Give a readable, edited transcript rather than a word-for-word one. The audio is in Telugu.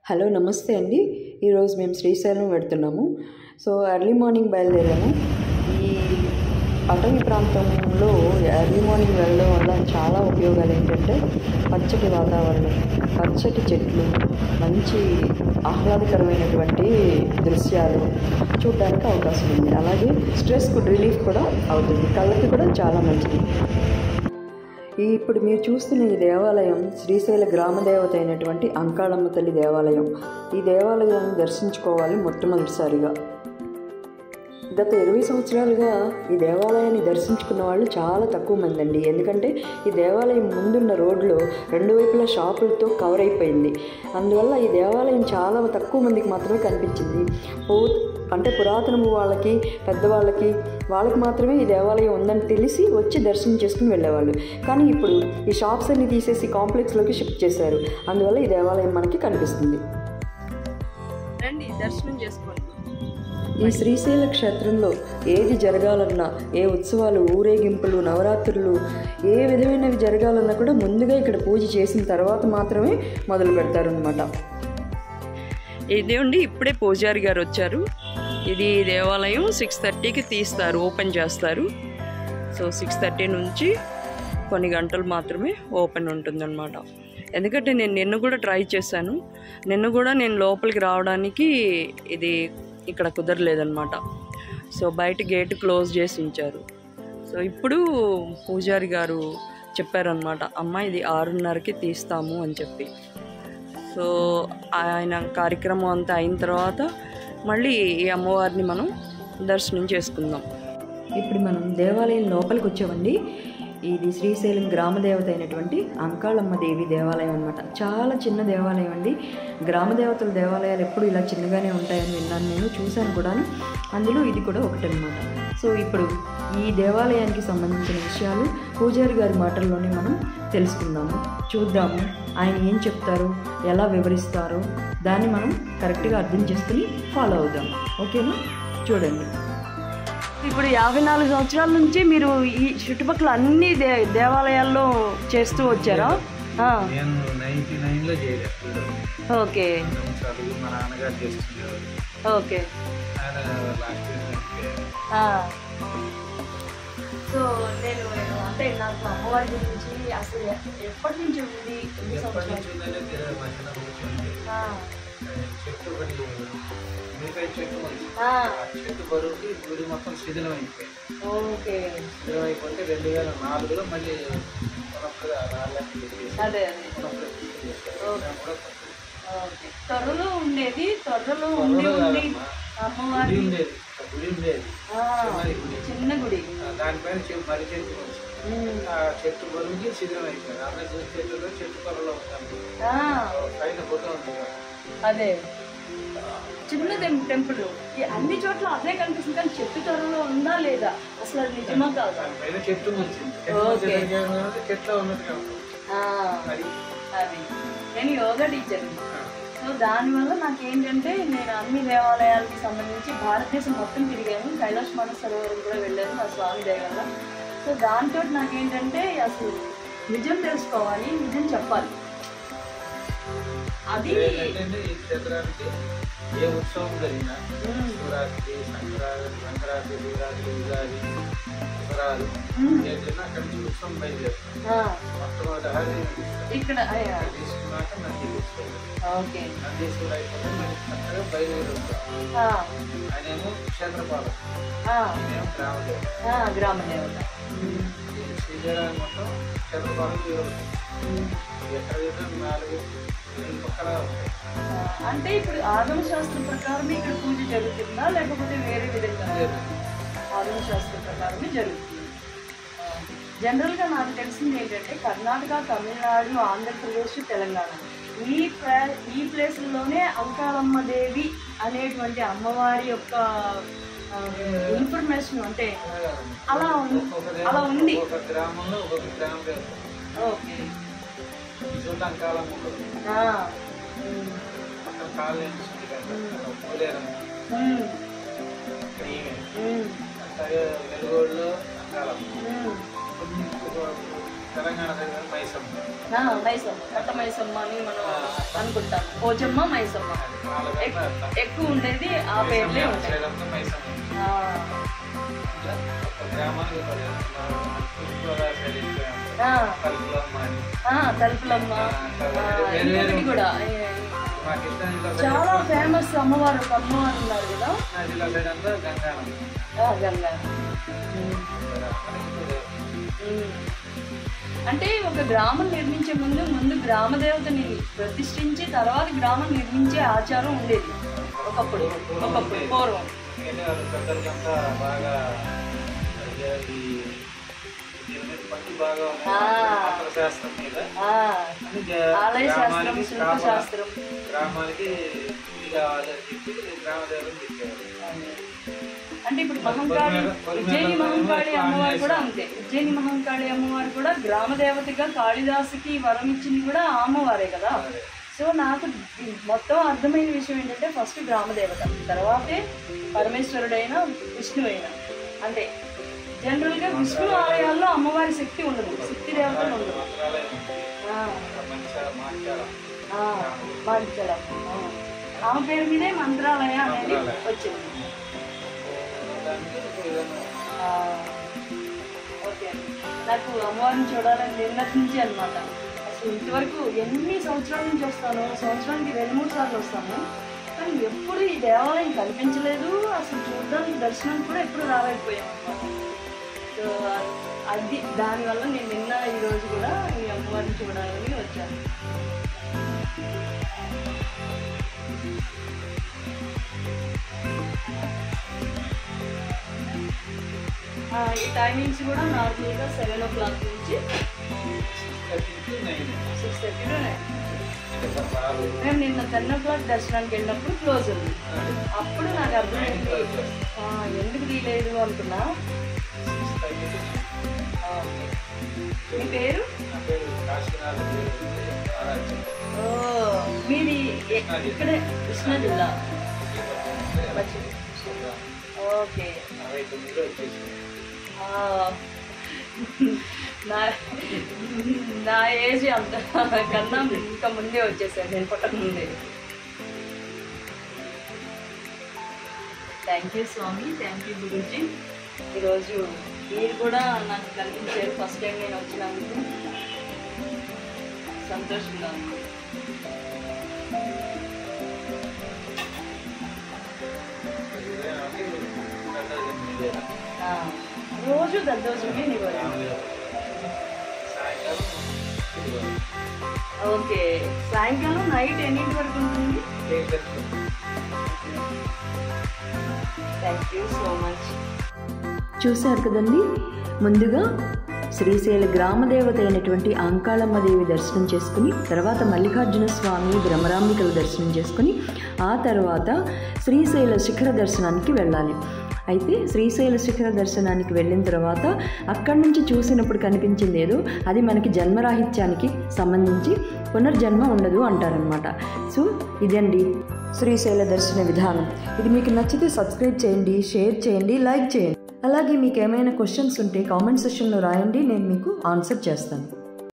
హలో నమస్తే అండి. ఈరోజు మేము శ్రీశైలం వెళ్తున్నాము. సో ఎర్లీ మార్నింగ్ బయలుదేరాము. ఈ అటవీ ప్రాంతంలో ఎర్లీ మార్నింగ్ వెళ్ళడం వల్ల చాలా ఉపయోగాలు ఏంటంటే పచ్చటి వాతావరణం, పచ్చటి చెట్లు, మంచి ఆహ్లాదకరమైనటువంటి దృశ్యాలు చూడడానికి అవకాశం ఉంది. అలాగే స్ట్రెస్ రిలీఫ్ కూడా అవుతుంది, కళ్ళకి కూడా చాలా మంచిది. ఇప్పుడు మీరు చూస్తున్న ఈ దేవాలయం శ్రీశైల గ్రామదేవత అయినటువంటి అంకాళమ్మ తల్లి దేవాలయం. ఈ దేవాలయాన్ని దర్శించుకోవాలి మొట్టమొదటిసారిగా. గత 20 సంవత్సరాలుగా ఈ దేవాలయాన్ని దర్శించుకున్న వాళ్ళు చాలా తక్కువ మంది అండి. ఎందుకంటే ఈ దేవాలయం ముందున్న రోడ్లో 2 వైపులా షాపులతో కవర్ అయిపోయింది. అందువల్ల ఈ దేవాలయం చాలా తక్కువ మందికి మాత్రమే కనిపించింది. అంటే పురాతనము వాళ్ళకి, పెద్దవాళ్ళకి, వాళ్ళకి మాత్రమే ఈ దేవాలయం ఉందని తెలిసి వచ్చి దర్శనం చేసుకుని వెళ్ళేవాళ్ళు. కానీ ఇప్పుడు ఈ షాప్స్ అన్ని తీసేసి కాంప్లెక్స్లోకి షిఫ్ట్ చేశారు. అందువల్ల ఈ దేవాలయం మనకి కనిపిస్తుంది. రండి, దర్శనం చేసుకోండి. ఈ శ్రీశైల క్షేత్రంలో ఏది జరగాలన్నా, ఏ ఉత్సవాలు, ఊరేగింపులు, నవరాత్రులు, ఏ విధమైనవి జరగాలన్నా కూడా ముందుగా ఇక్కడ పూజ చేసిన తర్వాత మాత్రమే మొదలు పెడతారు అన్నమాట. ఇదేండి, ఇప్పుడే పూజారి గారు వచ్చారు. ఇది దేవాలయం 6:30కి తీస్తారు, ఓపెన్ చేస్తారు. సో 6:30 నుంచి కొన్ని గంటలు మాత్రమే ఓపెన్ ఉంటుందన్నమాట. ఎందుకంటే నేను నిన్న కూడా ట్రై చేశాను. నిన్న కూడా నేను లోపలికి రావడానికి ఇది ఇక్కడ కుదరలేదన్నమాట. సో బయట గేట్ క్లోజ్ చేసి ఉంచారు. సో ఇప్పుడు పూజారి గారు చెప్పారనమాట, అమ్మ ఇది 6:30కి తీస్తాము అని చెప్పి. సో ఆయన కార్యక్రమం అంతా అయిన తర్వాత మళ్ళీ ఈ అమ్మవారిని మనం దర్శనం చేసుకుందాం. ఇప్పుడు మనం దేవాలయం లోపలికి వచ్చామండి. ఇది శ్రీశైలం గ్రామదేవత అయినటువంటి అంకాళమ్మ దేవి దేవాలయం అనమాట. చాలా చిన్న దేవాలయం అండి. గ్రామదేవతల దేవాలయాలు ఎప్పుడు ఇలా చిన్నగానే ఉంటాయని విన్నాను, నేను చూశాను కూడా. అందులో ఇది కూడా ఒకటనమాట. సో ఇప్పుడు ఈ దేవాలయానికి సంబంధించిన విషయాలు పూజారి గారి మాటల్లోనే మనం తెలుసుకుందాము, చూద్దాము. ఆయన ఏం చెప్తారు, ఎలా వివరిస్తారో దాన్ని మనం కరెక్ట్గా అర్థం చేసుకుని ఫాలో అవుదాం. ఓకేనా? చూడండి. ఇప్పుడు 54 సంవత్సరాల నుంచి మీరు ఈ చుట్టుపక్కల అన్ని దేవాలయాల్లో చేస్తూ వచ్చారా? నేను 99లో చేశాను. ఓకే మా నాన్నగారు చేస్తున్నారు. ఓకే. సో నేను అంటే నాకు అమ్మవారి గురించి అసలు ఎప్పటి నుంచి ఉంది? చెట్టు ఒకటి చెట్టు బరువుకి గుడి మొత్తం శిథిలం అయిపోయింది. ఓకే. శిథిలం అయిపోతే 2004లో మళ్ళీ త్వరలో ఉండేది, త్వరలో ఉండి అమ్మవారి ఉండేది, గుడి ఉండేది, చిన్న గుడి. దానిపైన మరి చెట్టు ఆ చెట్టు బరువుకి శిథిలం అయిపోయింది. అందరూ చూసి చెట్టు త్వరలో ఉంటాను పైన ఫోటో ఉంది. అదే చిన్న టెంపుల్ అన్ని చోట్ల అదే కనిపిస్తుంది, కానీ చెట్టు త్వరలో ఉందా లేదా అసలు అది నిజమా కాదు? చెట్టు చెట్లు ఉన్నట్టుగా అది నేను యోగా టీచర్. సో దానివల్ల నాకేంటంటే నేను అన్ని దేవాలయాలకి సంబంధించి భారతదేశం మొత్తం తిరిగాను. కైలాస మానసరోవరం కూడా వెళ్ళాను నా స్వామి దయ వల్ల. సో దాంతో నాకేంటంటే అసలు నిజం తెలుసుకోవాలి, నిజం చెప్పాలి. అది ఏ ఉత్సవం జరిగినా శివరాత్రి, సంక్రాంతి, శివరాత్రి, ఉగాది, దసరాలు ఏదైనా అక్కడి నుంచి ఉత్సవం బయలుదేరుతాం. మొట్టమొదటి ఇక్కడ తీసుకున్నాక నందీశ్వరుడు. ఓకే. నందీశ్వరుడు అయిపోతే మనకి చక్కగా బయలుదేరుతాం. ఆయనేమో క్షేత్రపాలకుడు, ఆయనేమో గ్రామదేవత. శ్రీశైలం మొత్తం క్షేత్రపాలకుడు. ఎక్కడ 4 పక్కన ఉంటాయి. అంటే ఇప్పుడు ఆగమ శాస్త్రం ప్రకారం ఇక్కడ పూజ జరుగుతుందా, లేకపోతే వేరే విధంగా? ఆగమ శాస్త్రం ప్రకారమే జరుగుతుంది. జనరల్గా నాకు తెలిసింది ఏంటంటే కర్ణాటక, తమిళనాడు, ఆంధ్రప్రదేశ్, తెలంగాణ ఈ ప్లేసుల్లోనే అంకాళమ్మ దేవి అనేటువంటి అమ్మవారి యొక్క ఇన్ఫర్మేషన్ అంటే అలా ఉంది. ఒక గ్రామంలో ఒక గ్రామం. ఓకే. అంకాళమ్మ వెలుగోళ్ళు అంకాళమ్మ, తెలంగాణ దగ్గర మైసమ్మ, మైసమ్మ, కట్ట మైసమ్మ అని మనం అనుకుంటాం. పోచమ్మ, మైసమ్మ ఎక్కువ ఉండేది ఆ పేర్లే ఉంటాయి. తలుపులమ్మ కూడా చాలా ఫేమస్ అమ్మవారు. అమ్మవారు ఉన్నారు కదా, గంగా. అంటే ఒక గ్రామం నిర్మించే ముందు గ్రామ దేవతని ప్రతిష్ఠించి తర్వాత గ్రామం నిర్మించే ఆచారం ఉండేది ఒకప్పుడు పూర్వం. ఆలయ శాస్త్రం, శిల్పశాస్త్రం గ్రామానికి అంటే ఇప్పుడు మహంకాళి, ఉజ్జయిని మహంకాళి అమ్మవారు కూడా అంతే. ఉజ్జయిని మహంకాళి అమ్మవారు కూడా గ్రామ దేవతగా కాళిదాసుకి వరం ఇచ్చింది కూడా ఆ అమ్మవారే కదా. సో నాకు మొత్తం అర్థమైన విషయం ఏంటంటే ఫస్ట్ గ్రామ దేవత, తర్వాతే పరమేశ్వరుడైన విష్ణువైనా. అంటే జనరల్గా విష్ణు ఆలయాల్లో అమ్మవారి శక్తి ఉండదు, శక్తి దేవతలు ఉండదు. మంచళం, ఆమె పేరు మీదే మంత్రాలయ అనేది వచ్చింది. ఓకే, నాకు అమ్మవారిని చూడాలని నిన్నటి నుంచి అనమాట. అసలు ఇంతవరకు ఎన్ని సంవత్సరాల నుంచి వస్తాను, సంవత్సరానికి 2-3 సార్లు వస్తాను, కానీ ఎప్పుడు ఈ దేవాలయం కనిపించలేదు. అసలు చూడడానికి, దర్శనానికి కూడా ఎప్పుడు రాలేకపోయాను అనమాట. సో అది దానివల్ల నేను నిన్న ఈరోజు కూడా ఈ అమ్మవారిని చూడాలని వచ్చాను. ఈ టైమింగ్స్ కూడా నార్మల్గా 7 o'clock నుంచి 6:30 to 9. మేము నిన్న 10 o'clock దర్శనానికి వెళ్ళినప్పుడు క్లోజ్ ఉంది. అప్పుడు నాకు అర్థమైంది ఎందుకు తీయలేదు అనుకున్నా. మీ పేరు? మీది ఇక్కడే కృష్ణా జిల్లా. ఓకే, నా ఏజ్ అంత కన్నా ఇంకా ముందే వచ్చేసాను, నేను పుట్టక ముందే. థ్యాంక్ యూ స్వామి, థ్యాంక్ యూ గురూజీ. ఈరోజు మీరు కూడా నాకు కనిపించారు ఫస్ట్ టైం నేను వచ్చినందుకు. సంతోషంగా ఉంది. రోజు దద్దోజుకి నీళ్ళు. ఓకే, సాయంకాలం నైట్ ఎన్నింటి వరకు ఉంటుంది? Thank you so much. చూశారు కదండి, ముందుగా శ్రీశైల గ్రామదేవత అయినటువంటి అంకాళమ్మదేవి దర్శనం చేసుకుని, తర్వాత మల్లికార్జున స్వామి, భ్రమరాంబికల దర్శనం చేసుకుని, ఆ తర్వాత శ్రీశైల శిఖర దర్శనానికి వెళ్ళాలి. అయితే శ్రీశైల శిఖర దర్శనానికి వెళ్ళిన తర్వాత అక్కడి నుంచి చూసినప్పుడు కనిపించింది ఏదో అది మనకి జన్మరాహిత్యానికి సంబంధించి పునర్జన్మ ఉండదు అంటారనమాట. సో ఇదండి శ్రీశైల దర్శన విధానం. ఇది మీకు నచ్చితే సబ్స్క్రైబ్ చేయండి, షేర్ చేయండి, లైక్ చేయండి. అలాగే మీకు ఏమైనా క్వశ్చన్స్ ఉంటే కామెంట్ సెక్షన్లో రాయండి, నేను మీకు ఆన్సర్ చేస్తాను.